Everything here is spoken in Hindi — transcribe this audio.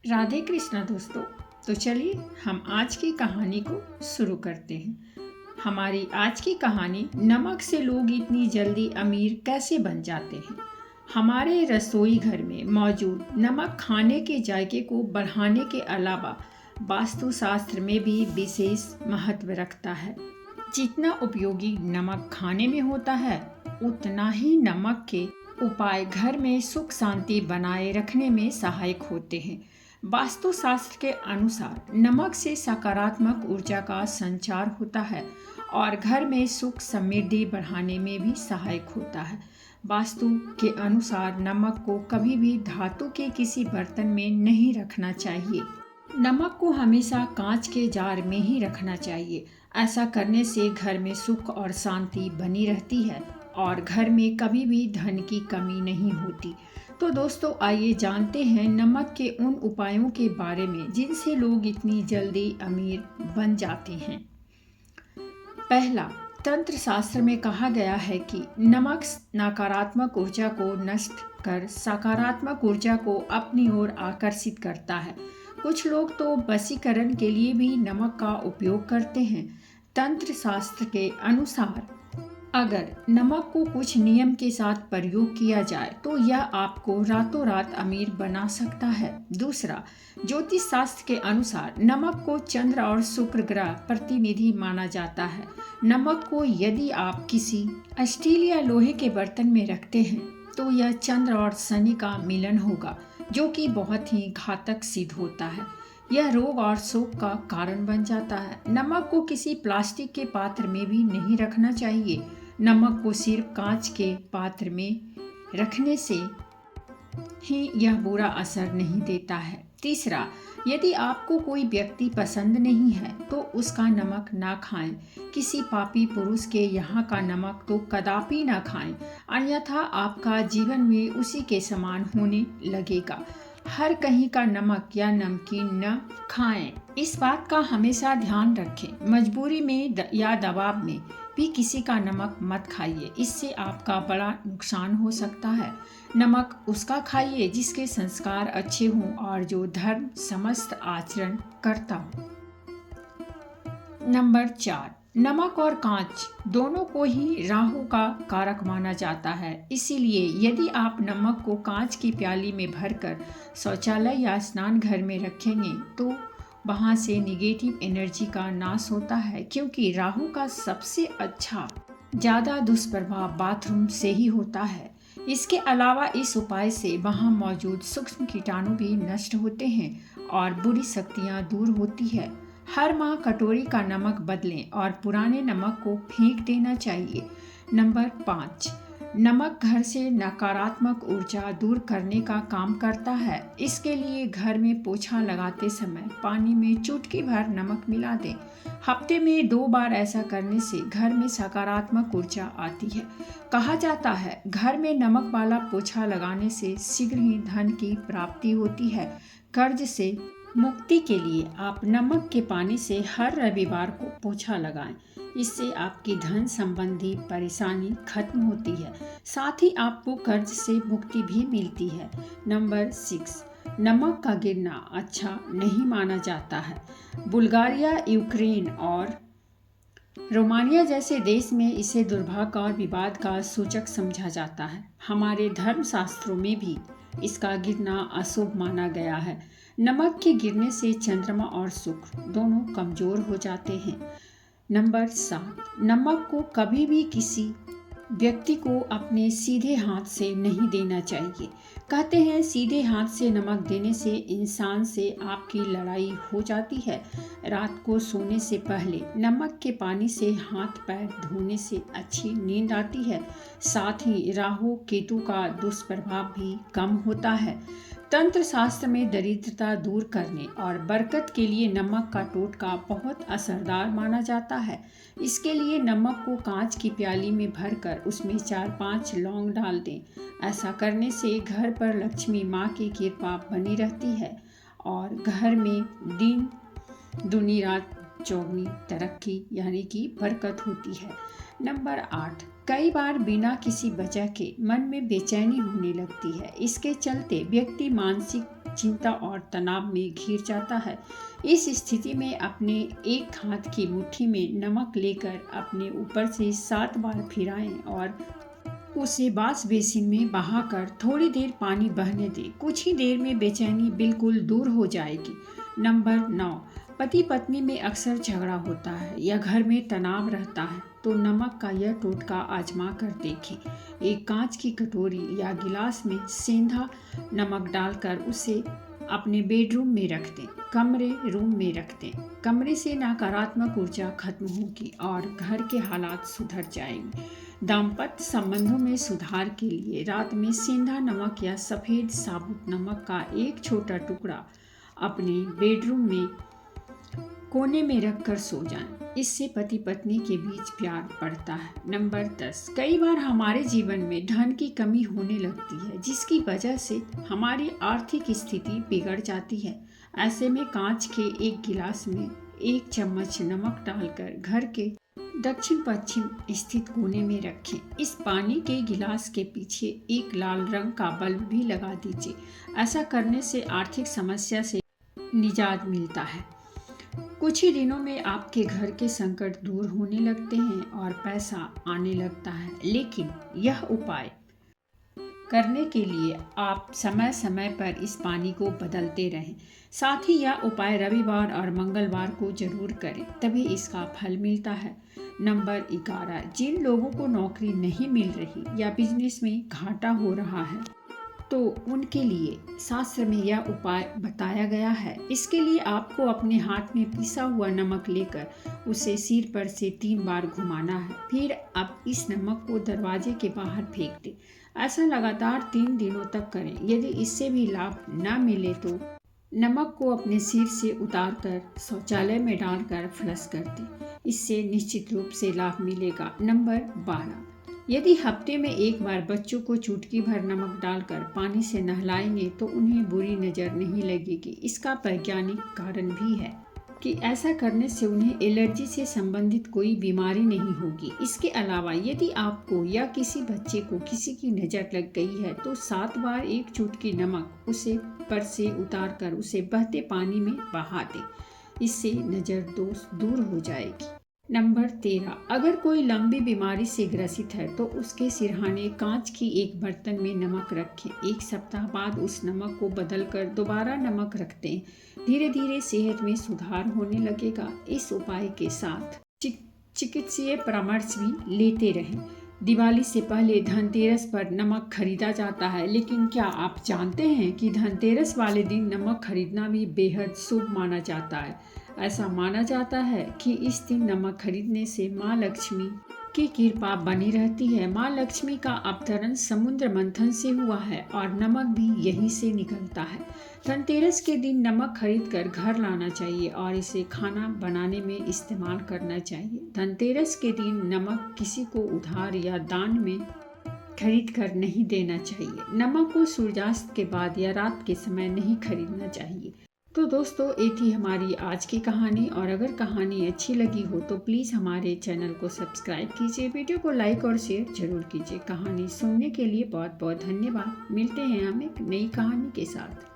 राधे कृष्णा दोस्तों। तो चलिए हम आज की कहानी को शुरू करते हैं। हमारी आज की कहानी नमक से लोग इतनी जल्दी अमीर कैसे बन जाते हैं। हमारे रसोई घर में मौजूद नमक खाने के जायके को बढ़ाने के अलावा वास्तुशास्त्र में भी विशेष महत्व रखता है। जितना उपयोगी नमक खाने में होता है, उतना ही नमक के उपाय घर में सुख शांति बनाए रखने में सहायक होते हैं। वास्तुशास्त्र के अनुसार नमक से सकारात्मक ऊर्जा का संचार होता है और घर में सुख समृद्धि बढ़ाने में भी सहायक होता है। वास्तु के अनुसार नमक को कभी भी धातु के किसी बर्तन में नहीं रखना चाहिए। नमक को हमेशा कांच के जार में ही रखना चाहिए। ऐसा करने से घर में सुख और शांति बनी रहती है और घर में कभी भी धन की कमी नहीं होती। तो दोस्तों, आइए जानते हैं नमक के उन उपायों के बारे में जिनसे लोग इतनी जल्दी अमीर बन जाते हैं। पहला, तंत्र शास्त्र में कहा गया है कि नमक नकारात्मक ऊर्जा को नष्ट कर सकारात्मक ऊर्जा को अपनी ओर आकर्षित करता है। कुछ लोग तो वशीकरण के लिए भी नमक का उपयोग करते हैं। तंत्र शास्त्र के अनुसार अगर नमक को कुछ नियम के साथ प्रयोग किया जाए तो यह आपको रातों रात अमीर बना सकता है। दूसरा, ज्योतिष शास्त्र के अनुसार नमक को चंद्र और शुक्र ग्रह प्रतिनिधि माना जाता है। नमक को यदि आप किसी स्टील या लोहे के बर्तन में रखते हैं तो यह चंद्र और शनि का मिलन होगा, जो कि बहुत ही घातक सिद्ध होता है। यह रोग और शोक का कारण बन जाता है। नमक को किसी प्लास्टिक के पात्र में भी नहीं रखना चाहिए। नमक को सिर्फ कांच के पात्र में रखने से ही यह बुरा असर नहीं देता है। तीसरा, यदि आपको कोई व्यक्ति पसंद नहीं है तो उसका नमक ना खाएं। किसी पापी पुरुष के यहाँ का नमक तो कदापि ना खाएं, अन्यथा आपका जीवन में उसी के समान होने लगेगा। हर कहीं का नमक या नमकीन न खाएं। इस बात का हमेशा ध्यान रखें। मजबूरी में या दबाव में भी किसी का नमक मत खाइए, इससे आपका बड़ा नुकसान हो सकता है। नमक उसका खाइए जिसके संस्कार अच्छे हों और जो धर्म समस्त आचरण करता हो। नंबर 4, नमक और कांच दोनों को ही राहु का कारक माना जाता है। इसीलिए यदि आप नमक को कांच की प्याली में भरकर शौचालय या स्नान घर में रखेंगे तो वहां से निगेटिव एनर्जी का नाश होता है, क्योंकि राहु का सबसे अच्छा ज़्यादा दुष्प्रभाव बाथरूम से ही होता है। इसके अलावा इस उपाय से वहां मौजूद सूक्ष्म कीटाणु भी नष्ट होते हैं और बुरी शक्तियां दूर होती है। हर माह कटोरी का नमक बदलें और पुराने नमक को फेंक देना चाहिए। नंबर 5, नमक घर से नकारात्मक ऊर्जा दूर करने का काम करता है। इसके लिए घर में पोछा लगाते समय पानी में चुटकी भर नमक मिला दें। हफ्ते में 2 बार ऐसा करने से घर में सकारात्मक ऊर्जा आती है। कहा जाता है घर में नमक वाला पोछा लगाने से शीघ्र ही धन की प्राप्ति होती है। कर्ज से मुक्ति के लिए आप नमक के पानी से हर रविवार को पोछा लगाएं। इससे आपकी धन संबंधी परेशानी खत्म होती है, साथ ही आपको कर्ज से मुक्ति भी मिलती है। नंबर 6, नमक का गिरना अच्छा नहीं माना जाता है। बुल्गारिया, यूक्रेन और रोमानिया जैसे देश में इसे दुर्भाग्य और विवाद का सूचक समझा जाता है। हमारे धर्मशास्त्रों में भी इसका गिरना अशुभ माना गया है। नमक के गिरने से चंद्रमा और शुक्र दोनों कमजोर हो जाते हैं। नंबर 7, नमक को कभी भी किसी व्यक्ति को अपने सीधे हाथ से नहीं देना चाहिए। कहते हैं सीधे हाथ से नमक देने से इंसान से आपकी लड़ाई हो जाती है। रात को सोने से पहले नमक के पानी से हाथ पैर धोने से अच्छी नींद आती है। साथ ही राहु केतु का दुष्प्रभाव भी कम होता है। तंत्र शास्त्र में दरिद्रता दूर करने और बरकत के लिए नमक का टोटका बहुत असरदार माना जाता है। इसके लिए नमक को कांच की प्याली में भरकर उसमें 4-5 लौंग डाल दें। ऐसा करने से घर पर लक्ष्मी माँ की कृपा बनी रहती है और घर में दिन दुनी रात चौगनी तरक्की यानी कि बरकत होती है। नंबर 8, कई बार बिना किसी वजह के मन में बेचैनी होने लगती है। इसके चलते व्यक्ति मानसिक चिंता और तनाव में घिर जाता है। इस स्थिति में अपने एक हाथ की मुट्ठी में नमक लेकर अपने ऊपर से 7 बार फिराएं और उसे बांस बेसिन में बहाकर थोड़ी देर पानी बहने दें। कुछ ही देर में बेचैनी बिल्कुल दूर हो जाएगी। नंबर 9, पति पत्नी में अक्सर झगड़ा होता है या घर में तनाव रहता है तो नमक का यह टोटका आजमा कर देखें। एक कांच की कटोरी या गिलास में सेंधा नमक डालकर उसे अपने बेडरूम में रख दें, रूम में रख दें। कमरे से नकारात्मक ऊर्जा खत्म होगी और घर के हालात सुधर जाएंगे। दाम्पत्य संबंधों में सुधार के लिए रात में सेंधा नमक या सफ़ेद साबुत नमक का एक छोटा टुकड़ा अपने बेडरूम में कोने में रखकर सो जाएं। इससे पति पत्नी के बीच प्यार बढ़ता है। नंबर 10, कई बार हमारे जीवन में धन की कमी होने लगती है जिसकी वजह से हमारी आर्थिक स्थिति बिगड़ जाती है। ऐसे में कांच के एक गिलास में 1 चम्मच नमक डालकर घर के दक्षिण पश्चिम स्थित कोने में रखें। इस पानी के गिलास के पीछे एक लाल रंग का बल्ब भी लगा दीजिए। ऐसा करने से आर्थिक समस्या से निजात मिलता है। कुछ ही दिनों में आपके घर के संकट दूर होने लगते हैं और पैसा आने लगता है। लेकिन यह उपाय करने के लिए आप समय समय पर इस पानी को बदलते रहें। साथ ही यह उपाय रविवार और मंगलवार को जरूर करें, तभी इसका फल मिलता है। नंबर 11, जिन लोगों को नौकरी नहीं मिल रही या बिजनेस में घाटा हो रहा है तो उनके लिए शास्त्र में यह उपाय बताया गया है। इसके लिए आपको अपने हाथ में पिसा हुआ नमक लेकर उसे सिर पर से 3 बार घुमाना है। फिर आप इस नमक को दरवाजे के बाहर फेंक दें। ऐसा लगातार 3 दिनों तक करें। यदि इससे भी लाभ न मिले तो नमक को अपने सिर से उतारकर शौचालय में डालकर फ्लश कर दें। इससे निश्चित रूप से लाभ मिलेगा। नंबर 12, यदि हफ्ते में एक बार बच्चों को चुटकी भर नमक डालकर पानी से नहलाएंगे तो उन्हें बुरी नज़र नहीं लगेगी। इसका वैज्ञानिक कारण भी है कि ऐसा करने से उन्हें एलर्जी से संबंधित कोई बीमारी नहीं होगी। इसके अलावा यदि आपको या किसी बच्चे को किसी की नज़र लग गई है तो 7 बार 1 चुटकी नमक उसे पर से उतार कर उसे बहते पानी में बहा दें। इससे नज़र दोष दूर हो जाएगी। नंबर 13, अगर कोई लंबी बीमारी से ग्रसित है तो उसके सिरहाने कांच की एक बर्तन में नमक रखें। 1 सप्ताह बाद उस नमक को बदलकर दोबारा नमक रख दें। धीरे धीरे सेहत में सुधार होने लगेगा। इस उपाय के साथ चिकित्सीय परामर्श भी लेते रहें। दिवाली से पहले धनतेरस पर नमक खरीदा जाता है, लेकिन क्या आप जानते हैं कि धनतेरस वाले दिन नमक खरीदना भी बेहद शुभ माना जाता है। ऐसा माना जाता है कि इस दिन नमक खरीदने से माँ लक्ष्मी की कृपा बनी रहती है। माँ लक्ष्मी का अवतरण समुद्र मंथन से हुआ है और नमक भी यहीं से निकलता है। धनतेरस के दिन नमक खरीदकर घर लाना चाहिए और इसे खाना बनाने में इस्तेमाल करना चाहिए। धनतेरस के दिन नमक किसी को उधार या दान में खरीद कर नहीं देना चाहिए। नमक को सूर्यास्त के बाद या रात के समय नहीं खरीदना चाहिए। तो दोस्तों, ये थी हमारी आज की कहानी और अगर कहानी अच्छी लगी हो तो प्लीज़ हमारे चैनल को सब्सक्राइब कीजिए, वीडियो को लाइक और शेयर जरूर कीजिए। कहानी सुनने के लिए बहुत बहुत धन्यवाद। मिलते हैं हम एक नई कहानी के साथ।